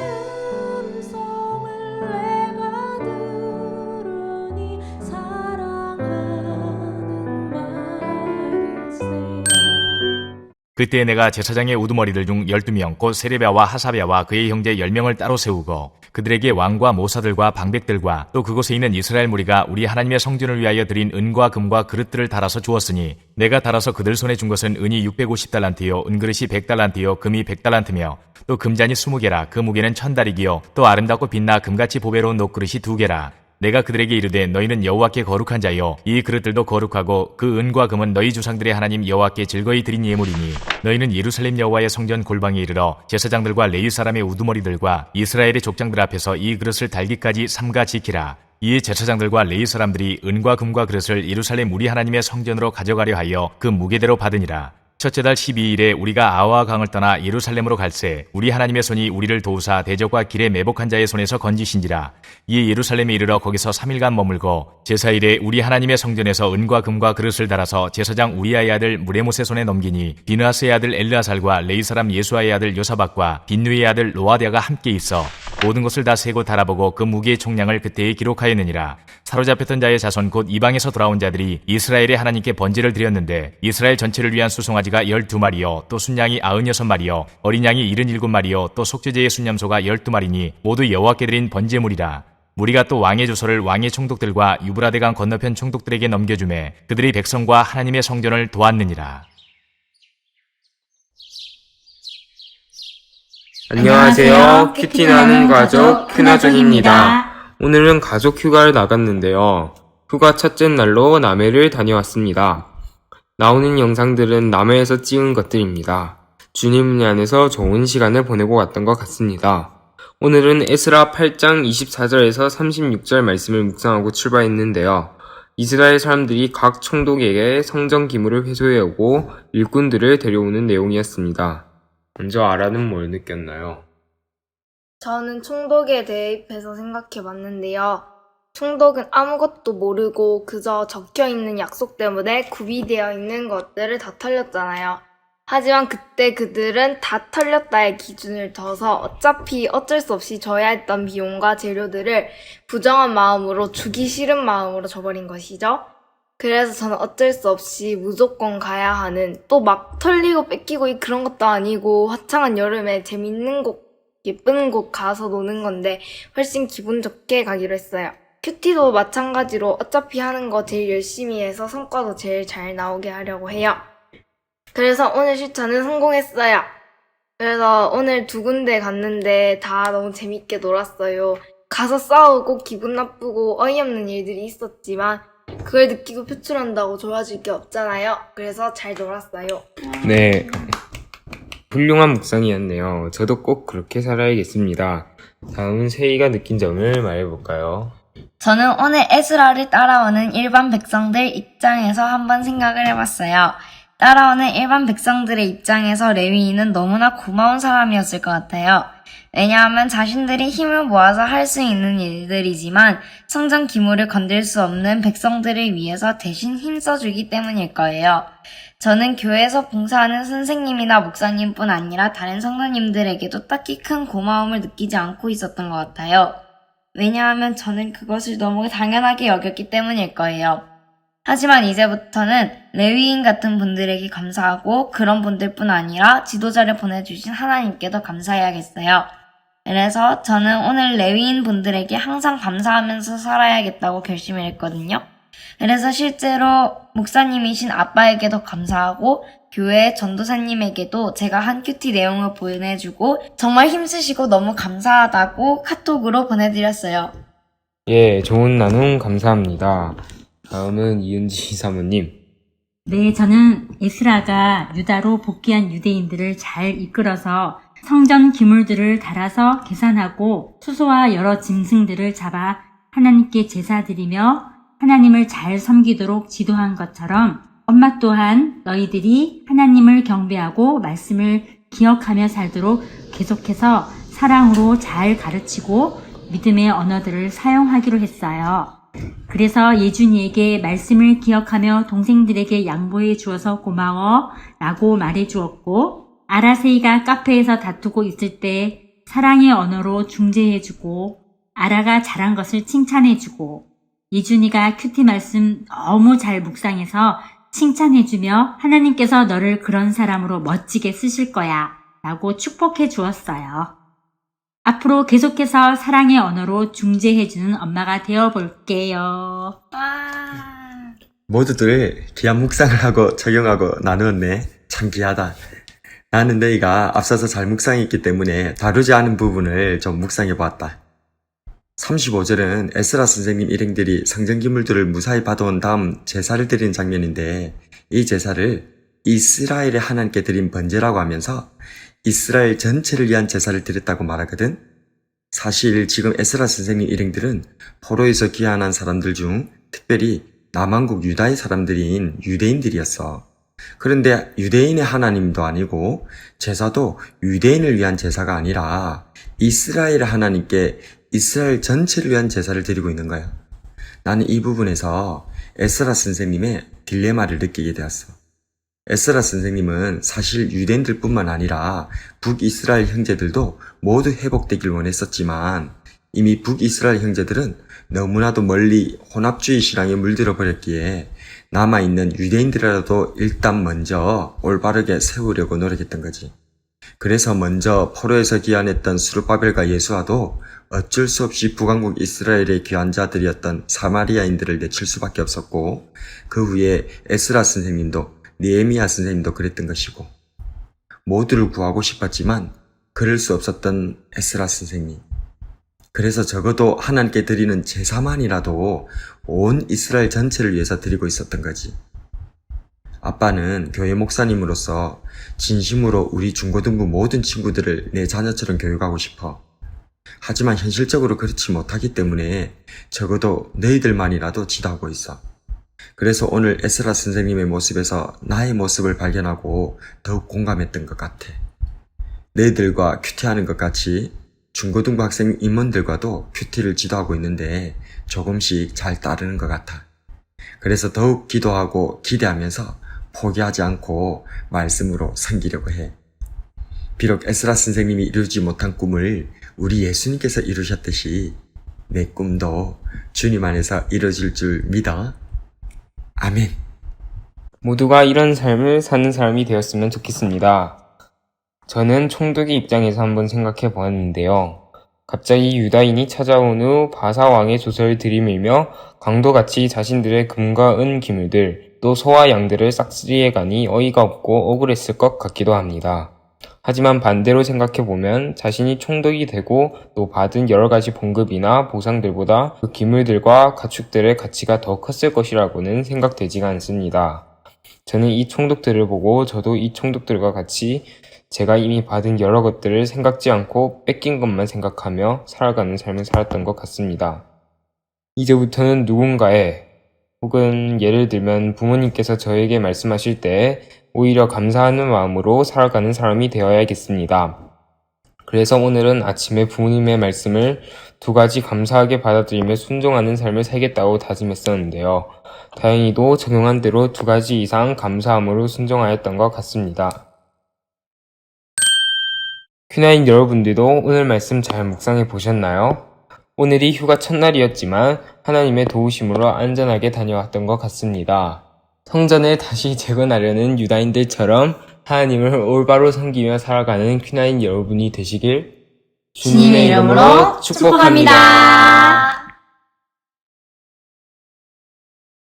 음성을 내가 들으니 사랑하는 말일세. 그때 내가 제사장의 우두머리들 중 12명 곧 세레비아와 하사랴와 그의 형제 10명을 따로 세우고 그들에게 왕과 모사들과 방백들과 또 그곳에 있는 이스라엘 무리가 우리 하나님의 성전을 위하여 드린 은과 금과 그릇들을 달아서 주었으니 내가 달아서 그들 손에 준 것은 은이 650달란트요 은그릇이 100달란트요 금이 100달란트며 또 금잔이 20개라 그 무게는 1000달이기요 또 아름답고 빛나 금같이 보배로운 녹그릇이 2개라. 내가 그들에게 이르되 너희는 여호와께 거룩한 자요 이 그릇들도 거룩하고 그 은과 금은 너희 조상들의 하나님 여호와께 즐거이 드린 예물이니 너희는 예루살렘 여호와의 성전 골방에 이르러 제사장들과 레위 사람의 우두머리들과 이스라엘의 족장들 앞에서 이 그릇을 달기까지 삼가 지키라. 이에 제사장들과 레위 사람들이 은과 금과 그릇을 예루살렘 우리 하나님의 성전으로 가져가려 하여 그 무게대로 받으니라. 첫째 달 12일에 우리가 아와 강을 떠나 예루살렘으로 갈새 우리 하나님의 손이 우리를 도우사 대적과 길에 매복한 자의 손에서 건지신지라. 이에 예루살렘에 이르러 거기서 3일간 머물고 제사일에 우리 하나님의 성전에서 은과 금과 그릇을 달아서 제사장 우리아의 아들 무레못의 손에 넘기니 비느하스의 아들 엘르아살과 레위 사람 예수아의 아들 요사박과 빈누의 아들 로아디아가 함께 있어 모든 것을 다 세고 달아보고 그 무게의 총량을 그때에 기록하였느니라. 사로잡혔던 자의 자손 곧 이방에서 돌아온 자들이 이스라엘의 하나님께 번제를 드렸는데 이스라엘 전체를 위한 수송아지가 12마리요 또 순양이 96마리요 어린 양이 77마리요 또 속죄제의 순념소가 12마리니 모두 여호와께 드린 번제물이라. 무리가 또 왕의 조서를 왕의 총독들과 유브라데강 건너편 총독들에게 넘겨주매 그들이 백성과 하나님의 성전을 도왔느니라. 안녕하세요. 큐티나는 가족 큐나족입니다. 오늘은 가족 휴가를 나갔는데요. 휴가 첫째 날로 남해를 다녀왔습니다. 나오는 영상들은 남해에서 찍은 것들입니다. 주님 안에서 좋은 시간을 보내고 왔던 것 같습니다. 오늘은 에스라 8장 24절에서 36절 말씀을 묵상하고 출발했는데요. 이스라엘 사람들이 각 총독에게 성전 기물을 회수해오고 일꾼들을 데려오는 내용이었습니다. 먼저 아라는 뭘 느꼈나요? 저는 총독에 대입해서 생각해봤는데요. 총독은 아무것도 모르고 그저 적혀있는 약속 때문에 구비되어 있는 것들을 다 털렸잖아요. 하지만 그때 그들은 다 털렸다의 기준을 둬서 어차피 어쩔 수 없이 줘야 했던 비용과 재료들을 부정한 마음으로 주기 싫은 마음으로 줘버린 것이죠. 그래서 저는 어쩔 수 없이 무조건 가야 하는, 또 막 털리고 뺏기고 그런 것도 아니고 화창한 여름에 재밌는 곳, 예쁜 곳 가서 노는 건데 훨씬 기분 좋게 가기로 했어요. 큐티도 마찬가지로 어차피 하는 거 제일 열심히 해서 성과도 제일 잘 나오게 하려고 해요. 그래서 오늘 실천은 성공했어요. 그래서 오늘 2군데 갔는데 다 너무 재밌게 놀았어요. 가서 싸우고 기분 나쁘고 어이없는 일들이 있었지만 그걸 느끼고 표출한다고 좋아질 게 없잖아요. 그래서 잘 놀았어요. 네, 훌륭한 묵상이었네요. 저도 꼭 그렇게 살아야겠습니다. 다음은 세이가 느낀 점을 말해볼까요? 저는 오늘 에스라를 따라오는 일반 백성들 입장에서 한번 생각을 해봤어요. 따라오는 일반 백성들의 입장에서 레위인은 너무나 고마운 사람이었을 것 같아요. 왜냐하면 자신들이 힘을 모아서 할 수 있는 일들이지만 성전 기물을 건들 수 없는 백성들을 위해서 대신 힘써주기 때문일 거예요. 저는 교회에서 봉사하는 선생님이나 목사님뿐 아니라 다른 성도님들에게도 딱히 큰 고마움을 느끼지 않고 있었던 것 같아요. 왜냐하면 저는 그것을 너무 당연하게 여겼기 때문일 거예요. 하지만 이제부터는 레위인 같은 분들에게 감사하고 그런 분들뿐 아니라 지도자를 보내주신 하나님께도 감사해야겠어요. 그래서 저는 오늘 레위인 분들에게 항상 감사하면서 살아야겠다고 결심을 했거든요. 그래서 실제로 목사님이신 아빠에게도 감사하고 교회 전도사님에게도 제가 한 큐티 내용을 보내주고 정말 힘쓰시고 너무 감사하다고 카톡으로 보내드렸어요. 예, 좋은 나눔 감사합니다. 다음은 이은지 사모님. 네, 저는 에스라가 유다로 복귀한 유대인들을 잘 이끌어서 성전 기물들을 달아서 계산하고 수소와 여러 짐승들을 잡아 하나님께 제사 드리며 하나님을 잘 섬기도록 지도한 것처럼 엄마 또한 너희들이 하나님을 경배하고 말씀을 기억하며 살도록 계속해서 사랑으로 잘 가르치고 믿음의 언어들을 사용하기로 했어요. 그래서 예준이에게 말씀을 기억하며 동생들에게 양보해 주어서 고마워 라고 말해 주었고, 아라세이가 카페에서 다투고 있을 때 사랑의 언어로 중재해주고 아라가 잘한 것을 칭찬해주고 이준이가 큐티 말씀 너무 잘 묵상해서 칭찬해주며 하나님께서 너를 그런 사람으로 멋지게 쓰실 거야 라고 축복해 주었어요. 앞으로 계속해서 사랑의 언어로 중재해주는 엄마가 되어볼게요. 와. 모두들 귀한 묵상을 하고 적용하고 나누었네. 참 귀하다. 나는 너희가 앞서서 잘 묵상했기 때문에 다루지 않은 부분을 좀 묵상해 보았다. 35절은 에스라 선생님 일행들이 성전기물들을 무사히 받아온 다음 제사를 드리는 장면인데, 이 제사를 이스라엘의 하나님께 드린 번제라고 하면서 이스라엘 전체를 위한 제사를 드렸다고 말하거든. 사실 지금 에스라 선생님 일행들은 포로에서 귀환한 사람들 중 특별히 남왕국 유다의 사람들인 유대인들이었어. 그런데 유대인의 하나님도 아니고 제사도 유대인을 위한 제사가 아니라 이스라엘 하나님께 이스라엘 전체를 위한 제사를 드리고 있는 거야. 나는 이 부분에서 에스라 선생님의 딜레마를 느끼게 되었어. 에스라 선생님은 사실 유대인들 뿐만 아니라 북이스라엘 형제들도 모두 회복되길 원했었지만 이미 북이스라엘 형제들은 너무나도 멀리 혼합주의 신앙에 물들어 버렸기에 남아있는 유대인들이라도 일단 먼저 올바르게 세우려고 노력했던 거지. 그래서 먼저 포로에서 귀환했던 스룹바벨과 예수아도 어쩔 수 없이 북왕국 이스라엘의 귀환자들이었던 사마리아인들을 내칠 수밖에 없었고, 그 후에 에스라 선생님도 느헤미야 선생님도 그랬던 것이고, 모두를 구하고 싶었지만 그럴 수 없었던 에스라 선생님. 그래서 적어도 하나님께 드리는 제사만이라도 온 이스라엘 전체를 위해서 드리고 있었던 거지. 아빠는 교회 목사님으로서 진심으로 우리 중고등부 모든 친구들을 내 자녀처럼 교육하고 싶어. 하지만 현실적으로 그렇지 못하기 때문에 적어도 너희들만이라도 지도하고 있어. 그래서 오늘 에스라 선생님의 모습에서 나의 모습을 발견하고 더욱 공감했던 것 같아. 너희들과 큐티하는 것 같이 중고등부 학생 임원들과도 큐티를 지도하고 있는데 조금씩 잘 따르는 것 같아. 그래서 더욱 기도하고 기대하면서 포기하지 않고 말씀으로 섬기려고 해. 비록 에스라 선생님이 이루지 못한 꿈을 우리 예수님께서 이루셨듯이 내 꿈도 주님 안에서 이루어질 줄 믿어. 아멘. 모두가 이런 삶을 사는 사람이 되었으면 좋겠습니다. 저는 총독의 입장에서 한번 생각해 보았는데요. 갑자기 유다인이 찾아온 후 바사 왕의 조서를 들이밀며 강도같이 자신들의 금과 은 기물들, 또 소와 양들을 싹쓸이해 가니 어이가 없고 억울했을 것 같기도 합니다. 하지만 반대로 생각해보면 자신이 총독이 되고 또 받은 여러 가지 봉급이나 보상들보다 그 기물들과 가축들의 가치가 더 컸을 것이라고는 생각되지가 않습니다. 저는 이 총독들을 보고 저도 이 총독들과 같이 제가 이미 받은 여러 것들을 생각지 않고 뺏긴 것만 생각하며 살아가는 삶을 살았던 것 같습니다. 이제부터는 누군가의, 혹은 예를 들면 부모님께서 저에게 말씀하실 때 오히려 감사하는 마음으로 살아가는 사람이 되어야겠습니다. 그래서 오늘은 아침에 부모님의 말씀을 2가지 감사하게 받아들이며 순종하는 삶을 살겠다고 다짐했었는데요. 다행히도 적용한 대로 2가지 이상 감사함으로 순종하였던 것 같습니다. 큐나인 여러분들도 오늘 말씀 잘 묵상해 보셨나요? 오늘이 휴가 첫날이었지만 하나님의 도우심으로 안전하게 다녀왔던 것 같습니다. 성전을 다시 재건하려는 유다인들처럼 하나님을 올바로 섬기며 살아가는 큐나인 여러분이 되시길 주님의 이름으로 축복합니다.